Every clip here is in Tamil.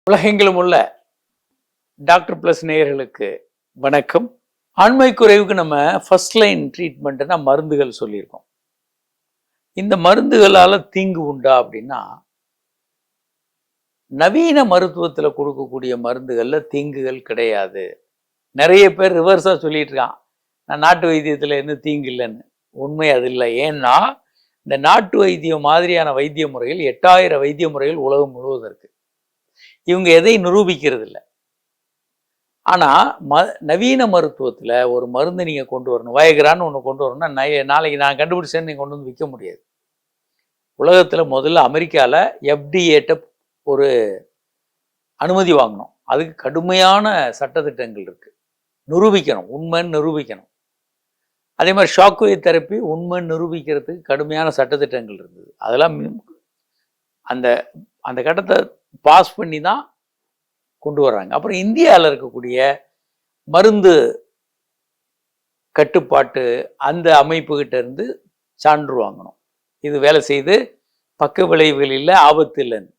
உலகெங்கிலும் உள்ள டாக்டர் பிளஸ் நேயர்களுக்கு வணக்கம். ஆண்மை குறைவுக்கு நம்ம ஃபர்ஸ்ட் லைன் ட்ரீட்மெண்ட்னா மருந்துகள் சொல்லியிருக்கோம். இந்த மருந்துகளால் தீங்கு உண்டா அப்படின்னா, நவீன மருத்துவத்தில் கொடுக்கக்கூடிய மருந்துகளில் தீங்குகள் கிடையாது. நிறைய பேர் ரிவர்ஸாக சொல்லிட்டு இருக்கான், நான் நாட்டு வைத்தியத்தில் என்ன தீங்கு இல்லைன்னு. உண்மை அது இல்லை. ஏன்னா இந்த நாட்டு வைத்தியம் மாதிரியான வைத்திய முறைகள் 8000 வைத்திய முறைகள் உலகம் முழுவதும் இருக்கு. இவங்க எதையும் நிரூபிக்கிறது இல்லை. ஆனால் நவீன மருத்துவத்தில் ஒரு மருந்து நீங்கள் கொண்டு வரணும், வயகரான்னு ஒன்று கொண்டு வரணும்னா நாளைக்கு நான் கண்டுபிடிச்சேன்னு நீங்கள் கொண்டு வந்து விற்க முடியாது. உலகத்தில் முதல்ல அமெரிக்காவில் எஃப்டிஏட்ட ஒரு அனுமதி வாங்கணும். அதுக்கு கடுமையான சட்டத்திட்டங்கள் இருக்குது. நிரூபிக்கணும், உண்மைன்னு நிரூபிக்கணும். அதே மாதிரி ஷாக்வேவ் தெரப்பி உண்மைன்னு நிரூபிக்கிறதுக்கு கடுமையான சட்டத்திட்டங்கள் இருந்தது. அதெல்லாம் அந்த அந்த கட்டத்தை பாஸ் பண்ணி தான் கொண்டு வர்றாங்க. அப்புறம் இந்தியாவில் இருக்கக்கூடிய மருந்து கட்டுப்பாட்டு அந்த அமைப்புகிட்ட இருந்து சான்று வாங்கணும், இது வேலை செய்து பக்க விளைவுகள் இல்லை, ஆபத்து இல்லைன்னு.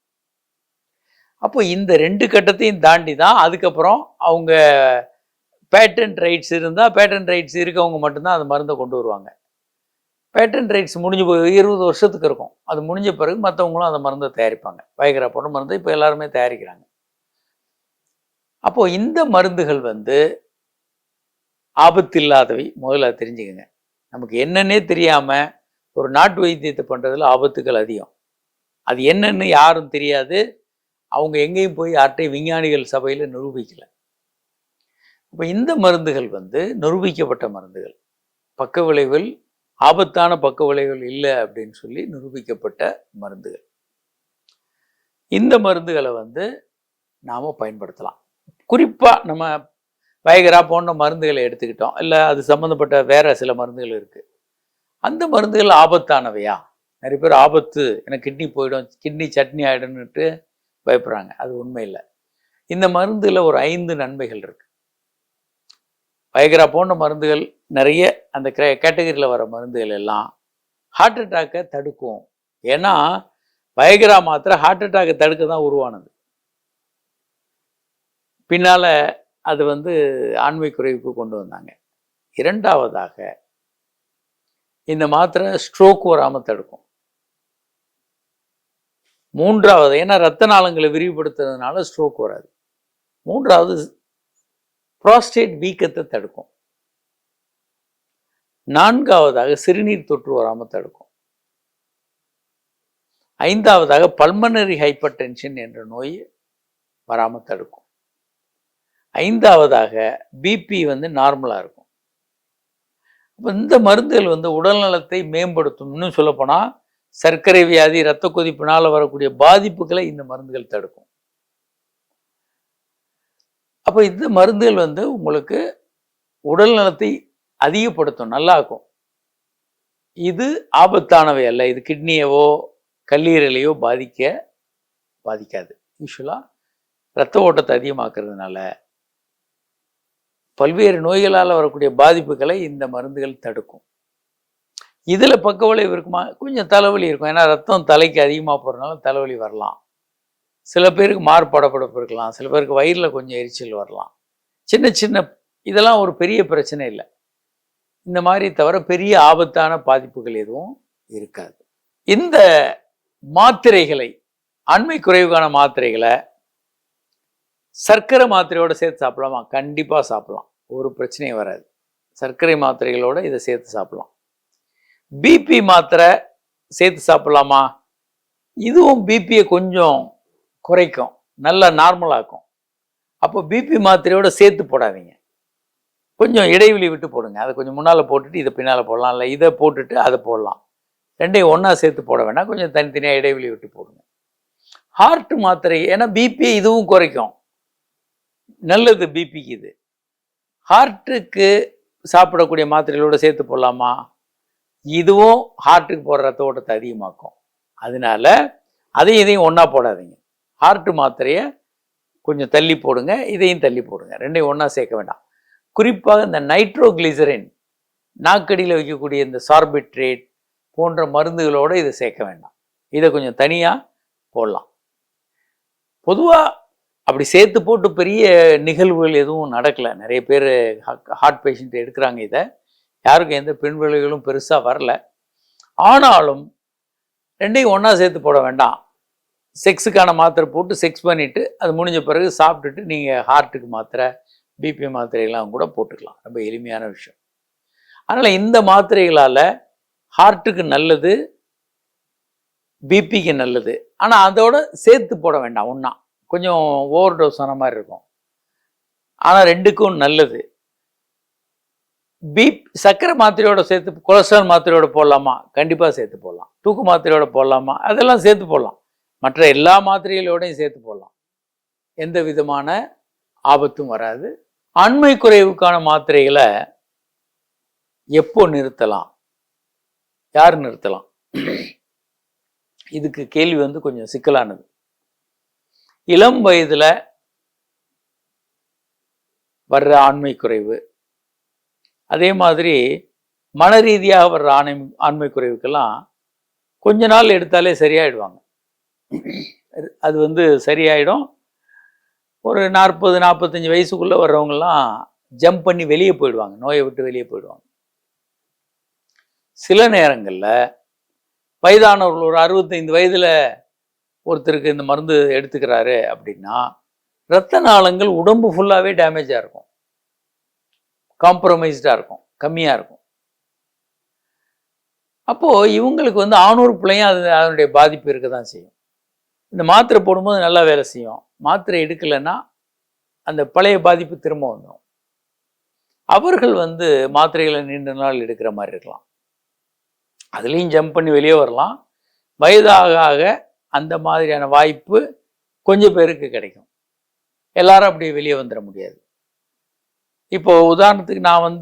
அப்போ இந்த 2 கட்டத்தையும் தாண்டி தான் அதுக்கப்புறம் அவங்க பேட்டன்ட் ரைட்ஸ் இருந்தால், பேட்டன்ட் ரைட்ஸ் இருக்கவங்க மட்டும்தான் அந்த மருந்தை கொண்டு வருவாங்க. பேட்டன்ட் ரைட்ஸ் முடிஞ்சு போய் 20 வருஷத்துக்கு இருக்கும். அது முடிஞ்ச பிறகு மற்றவங்களும் அந்த மருந்தை தயாரிப்பாங்க. வயகரா போன்ற மருந்தை இப்போ எல்லாருமே தயாரிக்கிறாங்க. அப்போது இந்த மருந்துகள் ஆபத்து இல்லாதவை. முதல்ல தெரிஞ்சுக்கங்க. நமக்கு என்னன்னே தெரியாமல் ஒரு நாட்டு வைத்தியத்தை பண்ணுறதுல ஆபத்துகள் அதிகம். அது என்னன்னு யாரும் தெரியாது. அவங்க எங்கேயும் போய் யார்ட்டையும் விஞ்ஞானிகள் சபையில் நிரூபிக்கலை. இப்போ இந்த மருந்துகள் நிரூபிக்கப்பட்ட மருந்துகள், பக்க விளைவுகள், ஆபத்தான பக்க விளைவுகள் இல்லை அப்படின்னு சொல்லி நிரூபிக்கப்பட்ட மருந்துகள். இந்த மருந்துகளை நாம் பயன்படுத்தலாம். குறிப்பாக நம்ம வயகரா போன்ற மருந்துகளை எடுத்துக்கிட்டோம், இல்லை அது சம்மந்தப்பட்ட வேறு சில மருந்துகள் இருக்குது. அந்த மருந்துகள் ஆபத்தானவையா? நிறைய பேர் ஆபத்து, எனக்கு கிட்னி போயிடும், கிட்னி சட்னி ஆகிடும்னுட்டு பயப்படுறாங்க. அது உண்மை இல்லை. இந்த மருந்தில் ஒரு 5 நன்மைகள் இருக்குது. வயகரா போன்ற மருந்துகள் நிறைய அந்த கேட்டகரியில் வர மருந்துகள் எல்லாம் ஹார்ட் அட்டாக்கை தடுக்கும். ஏன்னா வயகரா மாத்திரை ஹார்ட் அட்டாக்கை தடுக்க தான் உருவானது. பின்னால் அது ஆண்மை குறைவுக்கு கொண்டு வந்தாங்க. 2வதாக இந்த மாத்திரை ஸ்ட்ரோக் வராமல் தடுக்கும். 3வது, ஏன்னா ரத்த நாளங்களை விரிவுபடுத்துறதுனால ஸ்ட்ரோக் வராது. 3வது, புரோஸ்டேட் வீக்கத்தை தடுக்கும். 4வதாக சிறுநீர் தொற்று வராமல் தடுக்கும். 5வதாக பல்மனரி ஹைப்பர் டென்ஷன் என்ற நோய் வராமல் தடுக்கும். 5வதாக பிபி நார்மலாக இருக்கும். அப்போ இந்த மருந்துகள் உடல் நலத்தை மேம்படுத்தும். இன்னும் சொல்லப்போனால் சர்க்கரை வியாதி, இரத்த கொதிப்பினால் வரக்கூடிய பாதிப்புகளை இந்த மருந்துகள் தடுக்கும். அப்போ இந்த மருந்துகள் உங்களுக்கு உடல் நலத்தை அதிகப்படுத்தும், நல்லாக்கும். இது ஆபத்தானவை அல்ல. இது கிட்னியவோ கல்லீரலையோ பாதிக்காது. யூஸ்வலாக இரத்த ஓட்டத்தை அதிகமாக்குறதுனால பல்வேறு நோய்களால் வரக்கூடிய பாதிப்புகளை இந்த மருந்துகள் தடுக்கும். இதில் பக்க விளைவு இருக்குமா? கொஞ்சம் தலைவலி இருக்கும். ஏன்னா ரத்தம் தலைக்கு அதிகமாக போகிறதுனால தலைவலி வரலாம். சில பேருக்கு மார்படப்படப்பு இருக்கலாம். சில பேருக்கு வயிறில் கொஞ்சம் எரிச்சல் வரலாம். சின்ன சின்ன இதெல்லாம் ஒரு பெரிய பிரச்சனை இல்லை. இந்த மாதிரி தவிர பெரிய ஆபத்தான பாதிப்புகள் எதுவும் இருக்காது. இந்த மாத்திரைகளை, ஆண்மை குறைவுக்கான மாத்திரைகளை சர்க்கரை மாத்திரையோடு சேர்த்து சாப்பிடலாமா? கண்டிப்பாக சாப்பிடலாம். ஒரு பிரச்சனையும் வராது. சர்க்கரை மாத்திரைகளோடு இதை சேர்த்து சாப்பிடலாம். பிபி மாத்திரை சேர்த்து சாப்பிடலாமா? இதுவும் பிபியை கொஞ்சம் குறைக்கும், நல்லா நார்மலாக்கும். அப்போ பிபி மாத்திரையோடு சேர்த்து போடாதீங்க. கொஞ்சம் இடைவெளி விட்டு போடுங்க. அதை கொஞ்சம் முன்னால் போட்டுட்டு இதை பின்னால் போடலாம், இல்லை இதை போட்டுட்டு அதை போடலாம். ரெண்டையும் ஒன்றா சேர்த்து போட வேண்டாம். கொஞ்சம் தனித்தனியாக இடைவெளி விட்டு போடுங்க. ஹார்ட் மாத்திரை, ஏன்னா பிபியை இதுவும் குறைக்கும், நல்லது பிபிக்கு. இது ஹார்ட்டுக்கு சாப்பிடக்கூடிய மாத்திரைகளோடு சேர்த்து போடலாமா? இதுவும் ஹார்ட்டுக்கு போடுற ரத்த ஓட்டத்தை அதிகமாக்கும். அதனால இதையும் ஒன்றா போடாதீங்க. ஹார்ட்டு மாத்திரையை கொஞ்சம் தள்ளி போடுங்க, இதையும் தள்ளி போடுங்க. ரெண்டையும் ஒன்றா சேர்க்க வேண்டாம். குறிப்பாக இந்த நைட்ரோகிளிசரின், நாக்கடியில் வைக்கக்கூடிய இந்த சார்பிட்ரேட் போன்ற மருந்துகளோடு இதை சேர்க்க வேண்டாம். இதை கொஞ்சம் தனியாக போடலாம். பொதுவாக அப்படி சேர்த்து போட்டு பெரிய நிகழ்வுகள் எதுவும் நடக்கலை. நிறைய பேர் ஹார்ட் பேஷண்ட் எடுக்கிறாங்க. இதை யாருக்கும் எந்த பின் விளைவுகளும் பெருசாக வரல. ஆனாலும் ரெண்டையும் ஒன்றா சேர்த்து போட வேண்டாம். செக்ஸுக்கான மாத்திரை போட்டு செக்ஸ் பண்ணிவிட்டு அது முடிஞ்ச பிறகு சாப்பிட்டுட்டு நீங்கள் ஹார்ட்டுக்கு மாத்திரை, பிபி மாத்திரைகள்லாம் கூட போட்டுக்கலாம். ரொம்ப எளிமையான விஷயம். அதனால் இந்த மாத்திரைகளால் ஹார்ட்டுக்கு நல்லது, பிபிக்கு நல்லது. ஆனால் அதோட சேர்த்து போட வேண்டாம் ஒன்றா. கொஞ்சம் ஓவர் டோஸ் ஆன மாதிரி இருக்கும். ஆனால் ரெண்டுக்கும் நல்லது. சர்க்கரை மாத்திரையோட சேர்த்து கொலஸ்ட்ரால் மாத்திரையோட போடலாமா? கண்டிப்பாக சேர்த்து போடலாம். தூக்கு மாத்திரையோட போடலாமா? அதெல்லாம் சேர்த்து போடலாம். மற்ற எல்லா மாத்திரைகளோடையும் சேர்த்து போடலாம். எந்த விதமான ஆபத்தும் வராது. ஆண்மை குறைவுக்கான மாத்திரைகளை எப்போ நிறுத்தலாம், யார் நிறுத்தலாம்? இதுக்கு கேள்வி கொஞ்சம் சிக்கலானது. இளம் வயதுல வர்ற ஆண்மை குறைவு, அதே மாதிரி மன ரீதியாக வர்ற ஆண்மை குறைவுக்கெல்லாம் கொஞ்ச நாள் எடுத்தாலே சரியாயிடுவாங்க. அது சரியாயிடும். ஒரு 40-45 வயசுக்குள்ளே வர்றவங்கெல்லாம் ஜம்ப் பண்ணி வெளியே போயிடுவாங்க, நோயை விட்டு வெளியே போயிடுவாங்க. சில நேரங்களில் வயதானவர்கள் ஒரு 65 வயதில் ஒருத்தருக்கு இந்த மருந்து எடுத்துக்கிறாரு அப்படின்னா இரத்த நாளங்கள் உடம்பு ஃபுல்லாகவே டேமேஜாக இருக்கும், காம்ப்ரமைஸ்டாக இருக்கும், கம்மியாக இருக்கும். அப்போது இவங்களுக்கு ஆணூர் பிள்ளையும் அதனுடைய பாதிப்பு இருக்க தான் செய்யும். இந்த மாத்திரை போடும்போது நல்லா வேலை செய்யும். மாத்திரை எடுக்கலைன்னா அந்த பழைய பாதிப்பு திரும்ப வந்துடும். அவர்கள் மாத்திரைகளை நீண்ட நாள் எடுக்கிற மாதிரி இருக்கலாம். அதுலேயும் ஜம்ப் பண்ணி வெளியே வரலாம். வயதாக ஆக அந்த மாதிரியான வாய்ப்பு கொஞ்சம் பேருக்கு கிடைக்கும். எல்லாரும் அப்படியே வெளியே வந்துட முடியாது. இப்போ உதாரணத்துக்கு நான்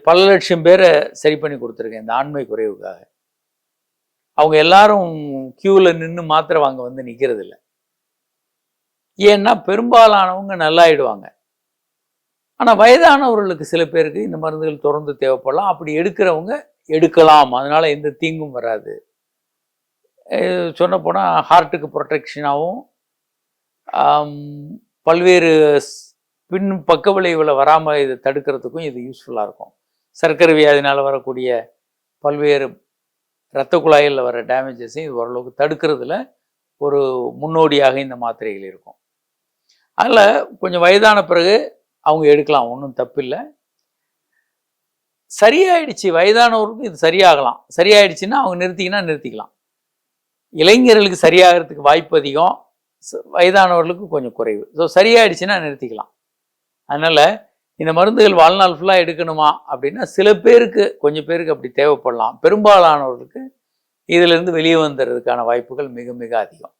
பல லட்சம் பேரை சரி பண்ணி கொடுத்துருக்கேன் இந்த ஆண்மை குறைவுக்காக. அவங்க எல்லாரும் கியூவில் நின்று மாத்திரை வாங்க நிற்கிறது இல்லை. ஏன்னா பெரும்பாலானவங்க நல்லாயிடுவாங்க. ஆனால் வயதானவர்களுக்கு சில பேருக்கு இந்த மருந்துகள் தொடர்ந்து தேவைப்படலாம். அப்படி எடுக்கிறவங்க எடுக்கலாம், அதனால் எந்த தீங்கும் வராது. சொன்னப்போனால் ஹார்ட்டுக்கு ப்ரொடெக்ஷனாகவும் பல்வேறு பின் பக்க விளைவுகளை வராமல் இதை தடுக்கிறதுக்கும் இது யூஸ்ஃபுல்லாக இருக்கும். சர்க்கரை வியாதினால் வரக்கூடிய பல்வேறு இரத்த குழாயில் வர டேமேஜஸையும் இது ஓரளவுக்கு தடுக்கிறதுல ஒரு முன்னோடியாக இந்த மாத்திரைகள் இருக்கும். அதில் கொஞ்சம் வயதான பிறகு அவங்க எடுக்கலாம், ஒன்றும் தப்பில்லை. சரியாயிடுச்சு, வயதானவருக்கும் இது சரியாகலாம். சரியாயிடுச்சுன்னா அவங்க நிறுத்திக்கலாம். இளைஞர்களுக்கு சரியாகிறதுக்கு வாய்ப்பு அதிகம், வயதானவர்களுக்கு கொஞ்சம் குறைவு. ஸோ சரியாயிடுச்சுன்னா நிறுத்திக்கலாம். அதனால் இந்த மருந்துகள் வாழ்நாள் ஃபுல்லாக எடுக்கணுமா அப்படின்னா சில பேருக்கு, கொஞ்சம் பேருக்கு அப்படி தேவைப்படலாம். பெரும்பாலானவர்களுக்கு இதிலிருந்து வெளியே வந்துடுறதுக்கான வாய்ப்புகள் மிக மிக அதிகம்.